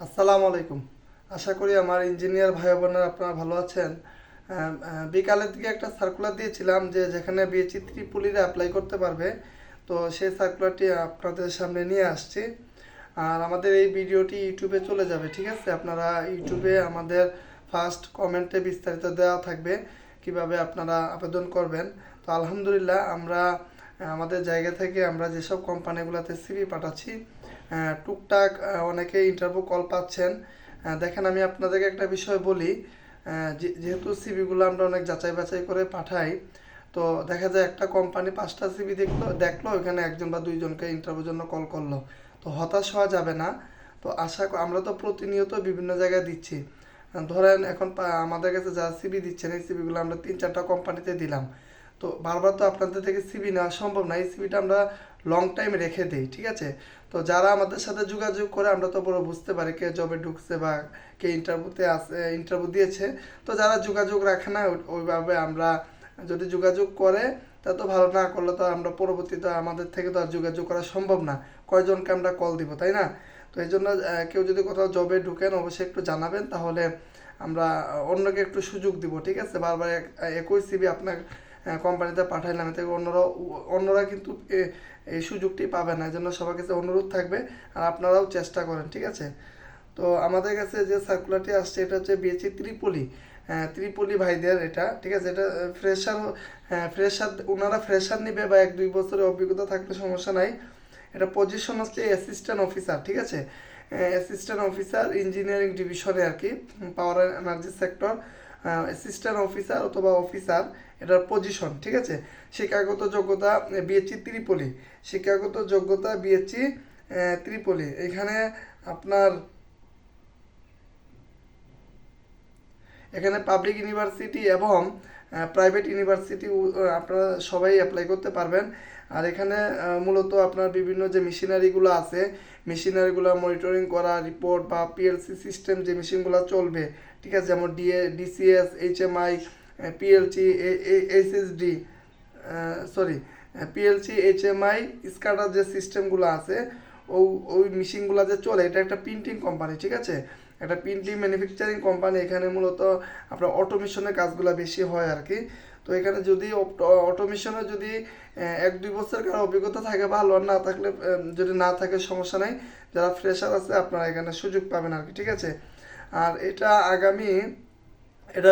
আসসালামু আলাইকুম। আশা করি আমার ইঞ্জিনিয়ার ভাই বোনেরা আপনারা ভালো আছেন। বিকালের দিকে একটা সার্কুলার দিয়েছিলাম যে যেখানে বিএসসি ত্রিপলিরা অ্যাপ্লাই করতে পারবে। তো সেই সার্কুলারটি আপনাদের সামনে নিয়ে আসছি। আর আমাদের এই ভিডিওটি ইউটিউবে চলে যাবে, ঠিক আছে? আপনারা ইউটিউবে আমাদের ফার্স্ট কমেন্টে বিস্তারিত দেওয়া থাকবে কিভাবে আপনারা আবেদন করবেন। তো আলহামদুলিল্লাহ আমরা আমাদের জায়গা থেকে আমরা যেসব কোম্পানিগুলোতে সিভি পাঠাচ্ছি, টুকটাক অনেকে ইন্টারভিউ কল পাচ্ছেন। দেখেন, আমি আপনাদেরকে একটা বিষয় বলি। যেহেতু সিভিগুলো আমরা অনেক যাচাই বাছাই করে পাঠাই, তো দেখা যায় একটা কোম্পানি 5টা সিভি দেখলো ওখানে একজন বা দুইজনকে ইন্টারভিউর জন্য কল করলো। তো হতাশ হওয়া যাবে না। তো আমরা তো প্রতিনিয়ত বিভিন্ন জায়গায় দিচ্ছি। ধরেন এখন আমাদের কাছে যা সিভি দিচ্ছেন এই সিভিগুলো আমরা 3-4টা কোম্পানিতে দিলাম। তো বারবার তো আপনাদের থেকে সিভি নেওয়া সম্ভব না, এই সিভিটা আমরা লং টাইম রেখে দিই, ঠিক আছে? তো যারা আমাদের সাথে যোগাযোগ করে আমরা তো পুরো বুঝতে পারি কে জবে ঢুকছে বা কে ইন্টারভিউতে আসে, ইন্টারভিউ দিয়েছে। তো যারা যোগাযোগ রাখে না ওইভাবে আমরা যদি যোগাযোগ করে তা তো ভালো, না করলে তো আমরা পরবর্তীতে আমাদের থেকে তো আর যোগাযোগ করা সম্ভব না। কয়জনকে আমরা কল দিব, তাই না? তো এই জন্য কেউ যদি কোথাও জবে ঢুকেন অবশ্যই একটু জানাবেন, তাহলে আমরা অন্যকে একটু সুযোগ দিব, ঠিক আছে? বারবার একই সিবি আপনার কোম্পানিতে পাঠাইলাম, এতে অন্যরা কিন্তু এই সুযোগটি পাবে না। এই জন্য সবার কাছে অনুরোধ থাকবে আর আপনারাও চেষ্টা করেন, ঠিক আছে? তো আমাদের কাছে যে সার্কুলারটি আসছে এটা হচ্ছে বিএসসি ত্রিপলি, ত্রিপলি ভাইদের এটা, ঠিক আছে? এটা ফ্রেশার, ফ্রেশার, ওনারা ফ্রেশার নিবে বা 1-2 বছরের অভিজ্ঞতা থাকলে সমস্যা নাই। এটা পজিশন হচ্ছে অ্যাসিস্ট্যান্ট অফিসার, ঠিক আছে? অ্যাসিস্ট্যান্ট অফিসার ইঞ্জিনিয়ারিং ডিভিশনে আর কি, power energy sector, assistant officer অথবা অফিসার, এটার পজিশন, ঠিক আছে? শিক্ষাগত যোগ্যতা বিএসসি ত্রিপলি, শিক্ষাগত যোগ্যতা বিএসসি ত্রিপলি। এখানে আপনার এখানে পাবলিক ইউনিভার্সিটি এবং প্রাইভেট ইউনিভার্সিটি আপনারা সবাই অ্যাপ্লাই করতে পারবেন। আর এখানে মূলত আপনার বিভিন্ন যে মেশিনারিগুলো আছে, মেশিনারিগুলো মনিটরিং করা, রিপোর্ট বা পিএলসি সিস্টেম যে মেশিনগুলো চলবে, ঠিক আছে? যেমন DCs, HMI, PLC, HSD, sorry, PLC, HMI, SCADA যে সিস্টেমগুলো আছে, ওই মেশিনগুলো যে চলে, এটা একটা প্রিন্টিং কোম্পানি, ঠিক আছে? একটা প্রিন্টিং ম্যানুফ্যাকচারিং কোম্পানি। এখানে মূলত আপনার অটোমেশনের কাজগুলো বেশি হয় আর কি। তো এখানে যদি অটোমেশনে যদি 1-2 বছর কারো অভিজ্ঞতা থাকে ভালো, আর না থাকলে যদি না থাকে সমস্যা নাই। যারা ফ্রেশার আছে আপনারা এখানে সুযোগ পাবেন আর কি, ঠিক আছে? আর এটা আগামী, এটা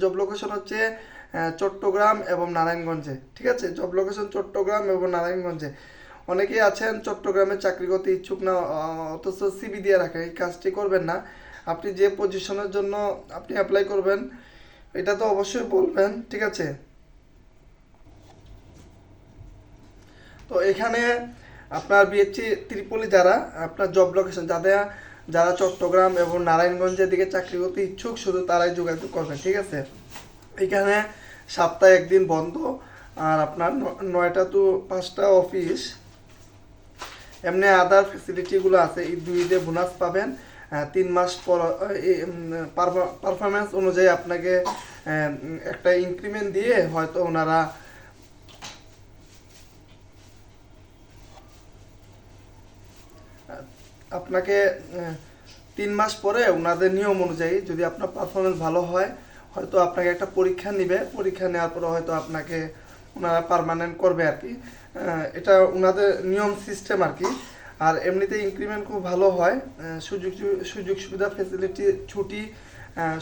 জব লোকেশন হচ্ছে চট্টগ্রাম এবং নারায়ণগঞ্জে, ঠিক আছে? জব লোকেশন চট্টগ্রাম এবং নারায়ণগঞ্জে। অনেকেই আছেন চট্টগ্রামে চাকরি করতে ইচ্ছুক না, অথচ সিবি দিয়ে রাখেন। এই কাজটি করবেন না। আপনি যে পজিশনের জন্য আপনি অ্যাপ্লাই করবেন এটা তো অবশ্যই বলবেন, ঠিক আছে? তো এখানে আপনার বিএসসি ত্রিপলি যারা, আপনার জব লোকেশন যাদের, যারা চট্টগ্রাম এবং নারায়ণগঞ্জের দিকে চাকরি করতে ইচ্ছুক শুধু তারাই যোগাযোগ করবেন, ঠিক আছে? এখানে সপ্তাহে একদিন বন্ধ। আর আপনার 9টা to 5টা অফিস। এমনি আদার ফেসিলিটিগুলো আছে, এই 2 ঈদে বোনাস পাবেন। 3 মাস পর পারফরমেন্স অনুযায়ী আপনাকে একটা ইনক্রিমেন্ট দিয়ে হয়তো ওনারা আপনাকে 3 মাস পরে ওনাদের নিয়ম অনুযায়ী যদি আপনার পারফরমেন্স ভালো হয় হয়তো আপনাকে একটা পরীক্ষা নিবে, পরীক্ষা নেওয়ার পরে হয়তো আপনাকে ওনারা পার্মানেন্ট করবে আর কি। এটা ওনাদের নিয়ম সিস্টেম আর কি। আর এমনিতে ইনক্রিমেন্ট খুব ভালো হয়, সুযোগ সুযোগ সুবিধা, ফেসিলিটি, ছুটি,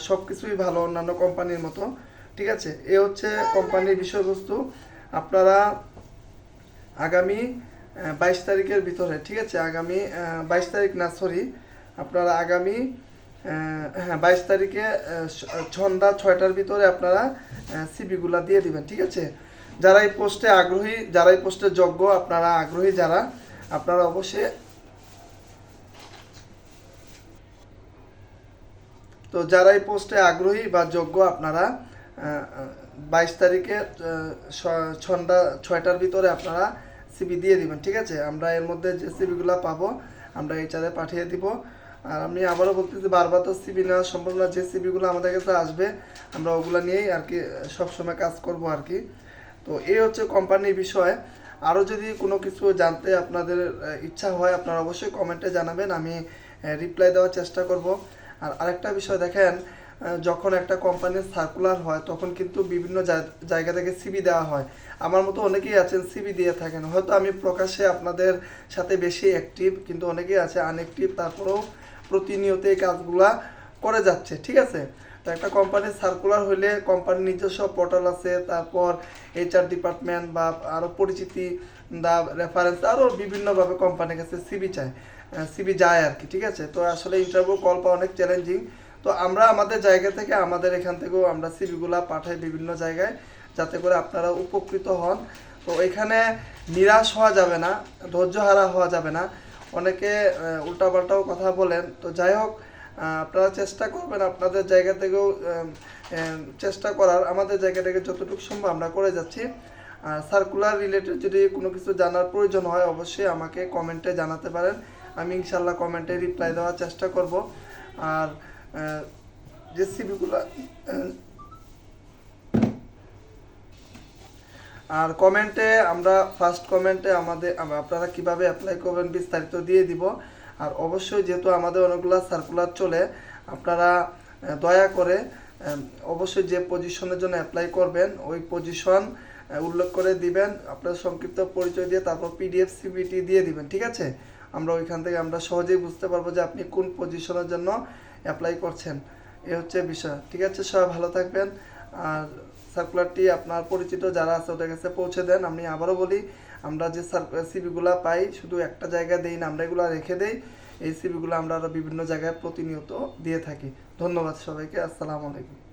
সব কিছুই ভালো অন্যান্য কোম্পানির মতো, ঠিক আছে? এ হচ্ছে কোম্পানির বিষয়বস্তু। আপনারা আগামী 22 তারিখের ভিতরে, ঠিক আছে? আগামী 22 তারিখ না, সরি, আপনারা আগামী হ্যাঁ 22 তারিখে সন্ধ্যা 6টার ভিতরে আপনারা সিভিগুলা দিয়ে দিবেন, ঠিক আছে? যারা এই পোস্টে আগ্রহী, যারা এই পোস্টে যোগ্য, আপনারা আগ্রহী যারা, আপনারা অবশ্যই, তো যারা এই পোস্টে আগ্রহী বা যোগ্য আপনারা 22 তারিখে সন্ধ্যা 6টার ভিতরে আপনারা সিবি দিয়ে দিবেন, ঠিক আছে? আমরা এর মধ্যে যে সিবিগুলো পাবো আমরা এইচআরে পাঠিয়ে দিব। আর আমি আবারও বলতেছি, বারবার তো সিবি নেওয়া সম্ভব না। যে সিবিগুলো আমাদের কাছে আসবে আমরা ওগুলো নিয়েই আর কি সবসময় কাজ করব আর কি। তো এই হচ্ছে কোম্পানির বিষয়। আরও যদি কোনো কিছু জানতে আপনাদের ইচ্ছা হয় আপনারা অবশ্যই কমেন্টে জানাবেন। আমি রিপ্লাই দেওয়ার চেষ্টা করব। আর আরেকটা বিষয় দেখেন, যখন একটা কোম্পানির সার্কুলার হয় তখন কিন্তু বিভিন্ন জায়গা থেকে সিভি দেওয়া হয়। আমার মতো অনেকেই আছেন সিভি দিয়ে থাকেন, হয়তো আমি প্রকাশ্যে আপনাদের সাথে বেশি অ্যাক্টিভ, কিন্তু অনেকেই আছে আনঅ্যাক্টিভ, তারপরেও প্রতিনিয়ত এই কাজগুলা করে যাচ্ছে, ঠিক আছে। তো একটা কোম্পানির সার্কুলার হইলে কোম্পানির নিজস্ব পোর্টাল আছে, তারপর এইচআর ডিপার্টমেন্ট বা আরও পরিচিতি দা রেফারেন্স আরও বিভিন্নভাবে কোম্পানির কাছে সিভি চায়, সিভি যায় আর কি, ঠিক আছে। তো আসলে ইন্টারভিউ কল পাওয়া অনেক চ্যালেঞ্জিং। তো আমরা আমাদের জায়গা থেকে আমাদের এখান থেকেও আমরা সিভিগুলা পাঠাই বিভিন্ন জায়গায়, যাতে করে আপনারা উপকৃত হন। তো এখানে নিরাশ হওয়া যাবে না, ধৈর্য হারা হওয়া যাবে না। অনেকে উল্টাপাল্টাও কথা বলেন, তো যাই হোক, আপনারা চেষ্টা করবেন আপনাদের জায়গা থেকেও চেষ্টা করার। আমাদের জায়গা থেকে যতটুকু সম্ভব আমরা করে যাচ্ছি। আর সার্কুলার রিলেটেড যদি কোনো কিছু জানার প্রয়োজন হয় অবশ্যই আমাকে কমেন্টে জানাতে পারেন, আমি ইনশাল্লাহ কমেন্টে রিপ্লাই দেওয়ার চেষ্টা করব। আর যে সিভিগুলো আর কমেন্টে আমরা ফার্স্ট কমেন্টে আপনারা কিভাবে অ্যাপ্লাই করবেন বিস্তারিত দিয়ে দিব। আর অবশ্যই যেহেতু আমাদের অনেকগুলো সার্কুলার চলে, আপনারা দয়া করে অবশ্যই যে পজিশনের জন্য অ্যাপ্লাই করবেন ওই পজিশন উল্লেখ করে দিবেন, আপনার সংক্ষিপ্ত পরিচয় দিয়ে তারপর পিডিএফ সিভিটি দিয়ে দিবেন, ঠিক আছে। আমরা ওইখান থেকে আমরা সহজেই বুঝতে পারবো যে আপনি কোন পজিশনের জন্য অ্যাপ্লাই করছেন। এ হচ্ছে বিষয়, ঠিক আছে। সবাই ভালো থাকবেন। আর সার্কুলারটি আপনার পরিচিত যারা আছে ওদের কাছে পৌঁছে দেন। আমি আবারও বলি, আমরা যে সিভিগুলো পাই শুধু একটা জায়গায় দেই না, আমরা এগুলো রেখে দেই। এই সিভিগুলো আমরা আরও বিভিন্ন জায়গায় প্রতিনিয়ত দিয়ে থাকি। ধন্যবাদ সবাইকে, আসসালামু আলাইকুম।